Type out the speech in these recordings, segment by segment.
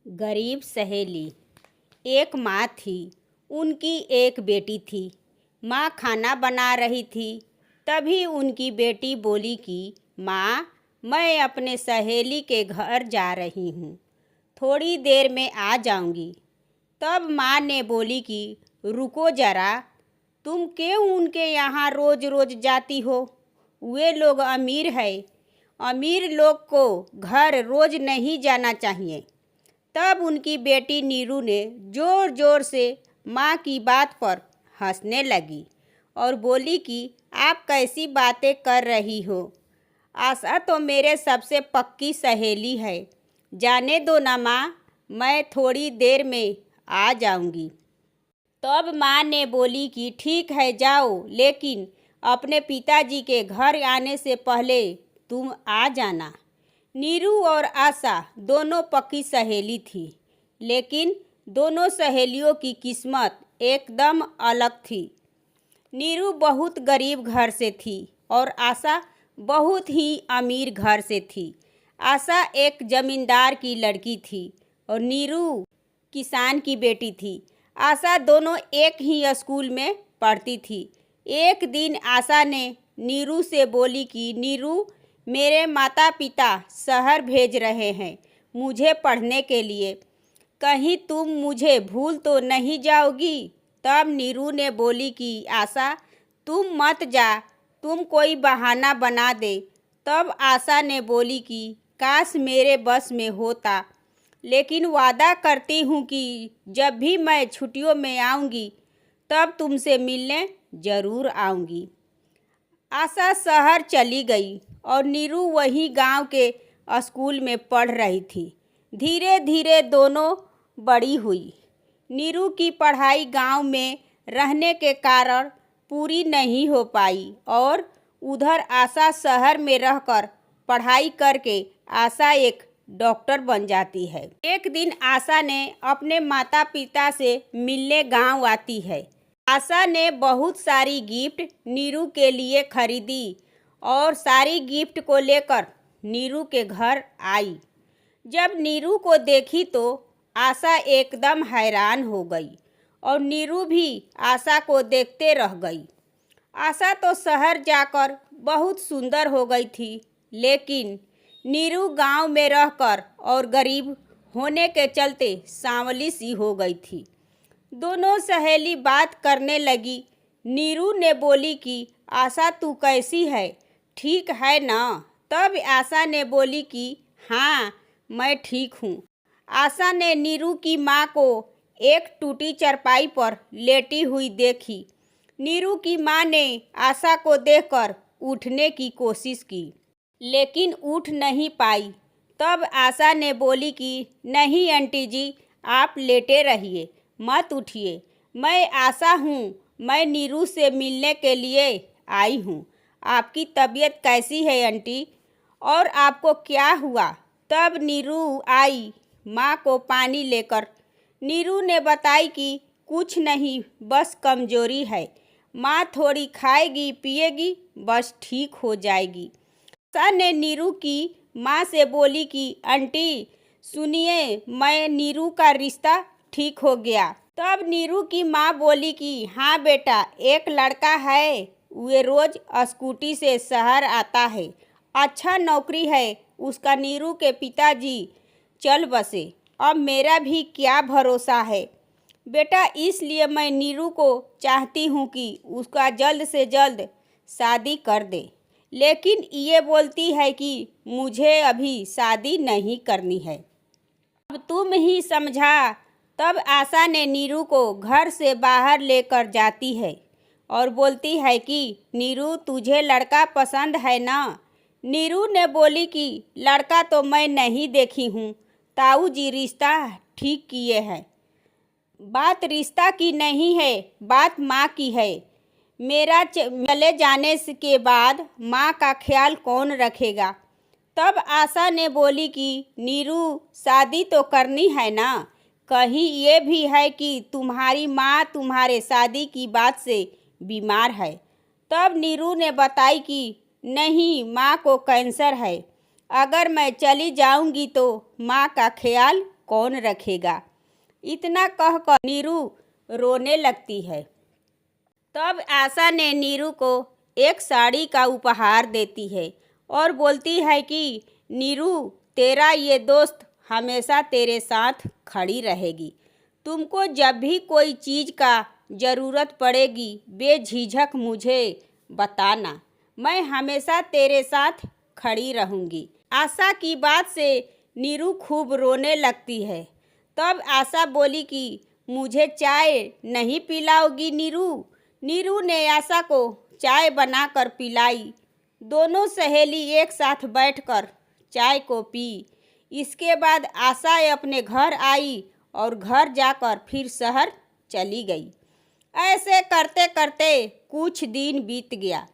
गरीब सहेली। एक माँ थी, उनकी एक बेटी थी। माँ खाना बना रही थी, तभी उनकी बेटी बोली कि माँ, मैं अपने सहेली के घर जा रही हूँ, थोड़ी देर में आ जाऊँगी। तब माँ ने बोली कि रुको ज़रा, तुम क्यों उनके यहाँ रोज़ रोज़ जाती हो? वे लोग अमीर है, अमीर लोग को घर रोज़ नहीं जाना चाहिए। तब उनकी बेटी नीरू ने ज़ोर ज़ोर से माँ की बात पर हंसने लगी और बोली कि आप कैसी बातें कर रही हो? आशा तो मेरे सबसे पक्की सहेली है, जाने दो ना माँ, मैं थोड़ी देर में आ जाऊंगी। तब माँ ने बोली कि ठीक है जाओ, लेकिन अपने पिताजी के घर आने से पहले तुम आ जाना। नीरू और आशा दोनों पक्की सहेली थी, लेकिन दोनों सहेलियों की किस्मत एकदम अलग थी। नीरू बहुत गरीब घर से थी और आशा बहुत ही अमीर घर से थी। आशा एक जमींदार की लड़की थी और नीरू किसान की बेटी थी। आशा दोनों एक ही स्कूल में पढ़ती थी। एक दिन आशा ने नीरू से बोली कि नीरू, मेरे माता पिता शहर भेज रहे हैं मुझे पढ़ने के लिए, कहीं तुम मुझे भूल तो नहीं जाओगी? तब नीरू ने बोली कि आशा, तुम मत जा, तुम कोई बहाना बना दे। तब आशा ने बोली कि काश मेरे बस में होता, लेकिन वादा करती हूँ कि जब भी मैं छुट्टियों में आऊँगी तब तुमसे मिलने ज़रूर आऊँगी। आशा शहर चली गई और नीरू वही गांव के स्कूल में पढ़ रही थी। धीरे धीरे दोनों बड़ी हुई। नीरू की पढ़ाई गांव में रहने के कारण पूरी नहीं हो पाई और उधर आशा शहर में रहकर पढ़ाई करके आशा एक डॉक्टर बन जाती है। एक दिन आशा ने अपने माता पिता से मिलने गांव आती है। आशा ने बहुत सारी गिफ्ट नीरू के लिए खरीदी और सारी गिफ्ट को लेकर नीरू के घर आई। जब नीरू को देखी तो आशा एकदम हैरान हो गई और नीरू भी आशा को देखते रह गई। आशा तो शहर जाकर बहुत सुंदर हो गई थी, लेकिन नीरू गांव में रहकर और गरीब होने के चलते सांवली सी हो गई थी। दोनों सहेली बात करने लगी। नीरू ने बोली कि आशा, तू कैसी है, ठीक है ना? तब आशा ने बोली कि हाँ, मैं ठीक हूँ। आशा ने नीरू की माँ को एक टूटी चारपाई पर लेटी हुई देखी। नीरू की माँ ने आशा को देखकर उठने की कोशिश की, लेकिन उठ नहीं पाई। तब आशा ने बोली कि नहीं आंटी जी, आप लेटे रहिए, मत उठिए। मैं आशा हूँ, मैं नीरू से मिलने के लिए आई हूँ। आपकी तबीयत कैसी है आंटी, और आपको क्या हुआ? तब नीरू आई माँ को पानी लेकर। नीरू ने बताई कि कुछ नहीं, बस कमजोरी है, माँ थोड़ी खाएगी पिएगी, बस ठीक हो जाएगी। आशा ने नीरू की माँ से बोली कि आंटी सुनिए, मैं नीरू का रिश्ता ठीक हो गया। तब नीरू की माँ बोली कि हाँ बेटा, एक लड़का है, वे रोज स्कूटी से शहर आता है, अच्छा नौकरी है उसका। नीरू के पिताजी चल बसे, अब मेरा भी क्या भरोसा है बेटा, इसलिए मैं नीरू को चाहती हूँ कि उसका जल्द से जल्द शादी कर दे, लेकिन ये बोलती है कि मुझे अभी शादी नहीं करनी है, अब तुम ही समझा। तब आशा ने नीरू को घर से बाहर लेकर जाती है और बोलती है कि नीरू, तुझे लड़का पसंद है ना? नीरू ने बोली कि लड़का तो मैं नहीं देखी हूँ, ताऊ जी रिश्ता ठीक किए हैं। बात रिश्ता की नहीं है, बात माँ की है। मेरा चले जाने के बाद माँ का ख्याल कौन रखेगा? तब आशा ने बोली कि नीरू, शादी तो करनी है ना? कहीं ये भी है कि तुम्हारी माँ तुम्हारे शादी की बात से बीमार है? तब नीरू ने बताई कि नहीं, माँ को कैंसर है, अगर मैं चली जाऊंगी तो माँ का ख्याल कौन रखेगा। इतना कहकर नीरू रोने लगती है। तब आशा ने नीरू को एक साड़ी का उपहार देती है और बोलती है कि नीरू, तेरा ये दोस्त हमेशा तेरे साथ खड़ी रहेगी। तुमको जब भी कोई चीज़ का ज़रूरत पड़ेगी बेझिझक मुझे बताना, मैं हमेशा तेरे साथ खड़ी रहूँगी। आशा की बात से नीरू खूब रोने लगती है। तब आशा बोली कि मुझे चाय नहीं पिलाओगी नीरू। नीरू ने आशा को चाय बनाकर पिलाई। दोनों सहेली एक साथ बैठकर चाय को पी। इसके बाद आशा अपने घर आई और घर जाकर फिर शहर चली गई। ऐसे करते करते कुछ दिन बीत गया।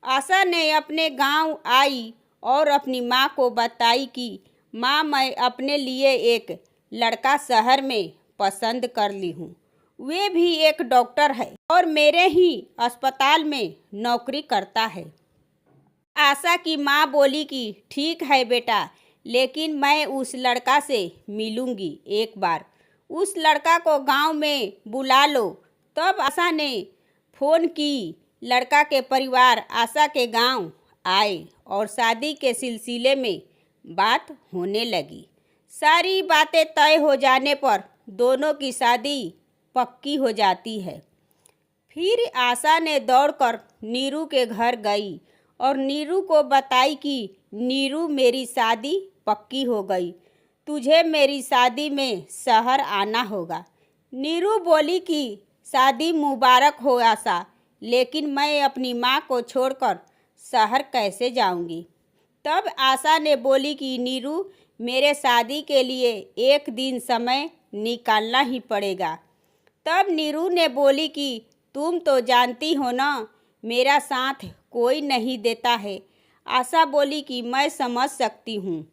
आशा ने अपने गांव आई और अपनी माँ को बताई कि माँ, मैं अपने लिए एक लड़का शहर में पसंद कर ली हूँ। वे भी एक डॉक्टर है और मेरे ही अस्पताल में नौकरी करता है। आशा की माँ बोली कि ठीक है बेटा, लेकिन मैं उस लड़का से मिलूँगी एक बार। उस लड़का को गांव में बुला लो। तब आशा ने फ़ोन की। लड़का के परिवार आशा के गांव आए और शादी के सिलसिले में बात होने लगी। सारी बातें तय हो जाने पर दोनों की शादी पक्की हो जाती है। फिर आशा ने दौड़कर नीरू के घर गई और नीरू को बताई कि नीरू, मेरी शादी पक्की हो गई, तुझे मेरी शादी में शहर आना होगा। नीरू बोली कि शादी मुबारक हो आशा, लेकिन मैं अपनी माँ को छोड़कर शहर कैसे जाऊँगी। तब आशा ने बोली कि नीरू, मेरे शादी के लिए एक दिन समय निकालना ही पड़ेगा। तब नीरू ने बोली कि तुम तो जानती हो ना, मेरा साथ कोई नहीं देता है। आशा बोली कि मैं समझ सकती हूँ।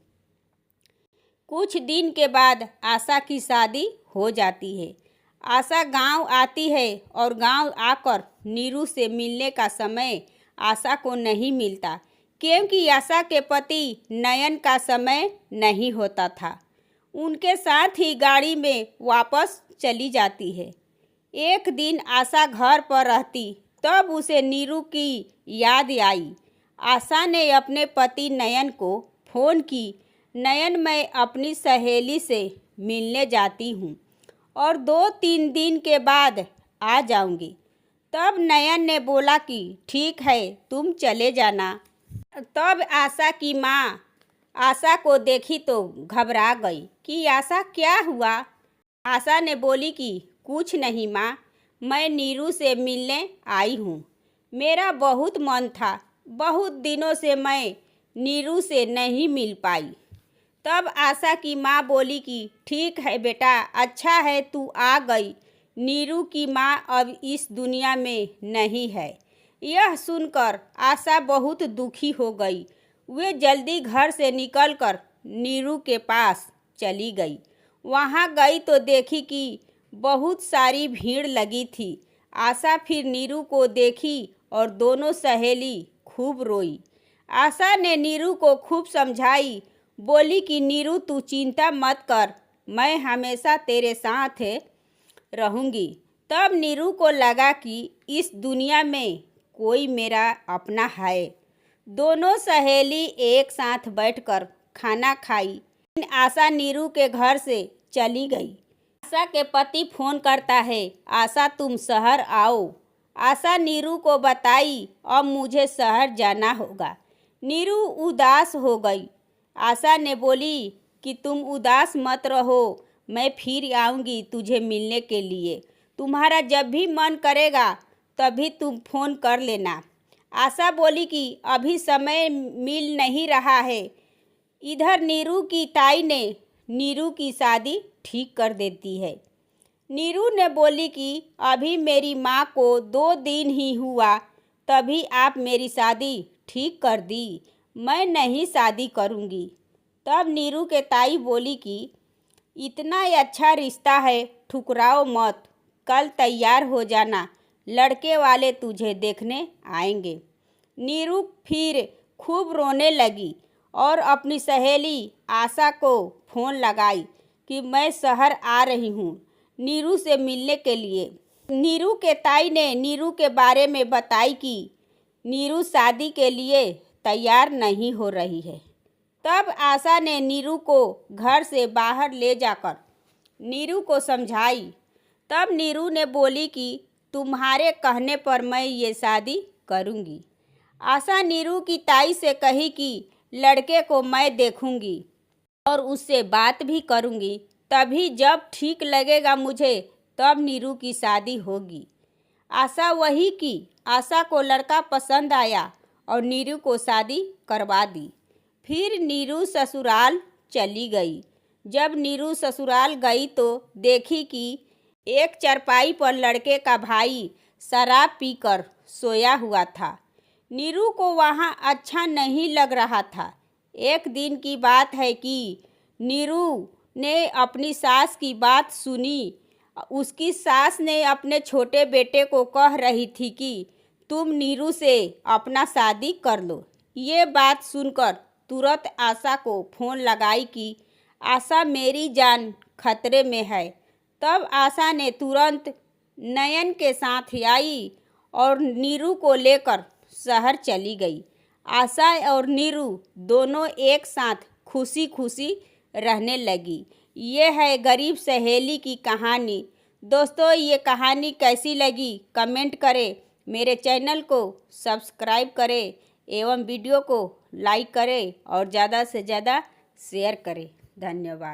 कुछ दिन के बाद आशा की शादी हो जाती है। आशा गांव आती है और गांव आकर नीरू से मिलने का समय आशा को नहीं मिलता, क्योंकि आशा के पति नयन का समय नहीं होता था। उनके साथ ही गाड़ी में वापस चली जाती है। एक दिन आशा घर पर रहती, तब उसे नीरू की याद आई। आशा ने अपने पति नयन को फ़ोन की। नयन, मैं अपनी सहेली से मिलने जाती हूँ और 2-3 दिन के बाद आ जाऊँगी। तब नयन ने बोला कि ठीक है, तुम चले जाना। तब आशा की माँ आशा को देखी तो घबरा गई कि आशा, क्या हुआ। आशा ने बोली कि कुछ नहीं माँ, मैं नीरू से मिलने आई हूँ। मेरा बहुत मन था, बहुत दिनों से मैं नीरू से नहीं मिल पाई। तब आशा की माँ बोली कि ठीक है बेटा, अच्छा है तू आ गई। नीरू की माँ अब इस दुनिया में नहीं है। यह सुनकर आशा बहुत दुखी हो गई। वे जल्दी घर से निकलकर नीरू के पास चली गई। वहाँ गई तो देखी कि बहुत सारी भीड़ लगी थी। आशा फिर नीरू को देखी और दोनों सहेली खूब रोई। आशा ने नीरू को खूब समझाई, बोली कि नीरू, तू चिंता मत कर, मैं हमेशा तेरे साथ रहूँगी। तब नीरू को लगा कि इस दुनिया में कोई मेरा अपना है। दोनों सहेली एक साथ बैठकर खाना खाई। आशा नीरू के घर से चली गई। आशा के पति फ़ोन करता है, आशा तुम शहर आओ। आशा नीरू को बताई, अब मुझे शहर जाना होगा। नीरू उदास हो गई। आशा ने बोली कि तुम उदास मत रहो, मैं फिर आऊँगी तुझे मिलने के लिए। तुम्हारा जब भी मन करेगा तभी तुम फ़ोन कर लेना। आशा बोली कि अभी समय मिल नहीं रहा है। इधर नीरू की ताई ने नीरू की शादी ठीक कर देती है। नीरू ने बोली कि अभी मेरी माँ को 2 दिन ही हुआ, तभी आप मेरी शादी ठीक कर दी, मैं नहीं शादी करूँगी। तब नीरू के ताई बोली कि इतना अच्छा रिश्ता है, ठुकराओ मत, कल तैयार हो जाना, लड़के वाले तुझे देखने आएंगे। नीरू फिर खूब रोने लगी और अपनी सहेली आशा को फ़ोन लगाई। कि मैं शहर आ रही हूँ नीरू से मिलने के लिए। नीरू के ताई ने नीरू के बारे में बताई कि नीरू शादी के लिए तैयार नहीं हो रही है। तब आशा ने नीरू को घर से बाहर ले जाकर नीरू को समझाई। तब नीरू ने बोली कि तुम्हारे कहने पर मैं ये शादी करूँगी। आशा नीरू की ताई से कही कि लड़के को मैं देखूँगी और उससे बात भी करूँगी, तभी जब ठीक लगेगा मुझे तब नीरू की शादी होगी। आशा वही की। आशा को लड़का पसंद आया और नीरू को शादी करवा दी। फिर नीरू ससुराल चली गई। जब नीरू ससुराल गई तो देखी कि एक चारपाई पर लड़के का भाई शराब पीकर सोया हुआ था। नीरू को वहाँ अच्छा नहीं लग रहा था। एक दिन की बात है कि नीरू ने अपनी सास की बात सुनी। उसकी सास ने अपने छोटे बेटे को कह रही थी कि तुम नीरू से अपना शादी कर लो। ये बात सुनकर तुरंत आशा को फ़ोन लगाई कि आशा मेरी जान खतरे में है। तब आशा ने तुरंत नयन के साथ आई और नीरू को लेकर शहर चली गई। आशा और नीरू दोनों एक साथ खुशी खुशी रहने लगी। ये है गरीब सहेली की कहानी। दोस्तों, ये कहानी कैसी लगी कमेंट करें, मेरे चैनल को सब्सक्राइब करें एवं वीडियो को लाइक करें और ज़्यादा से ज़्यादा शेयर करें। धन्यवाद।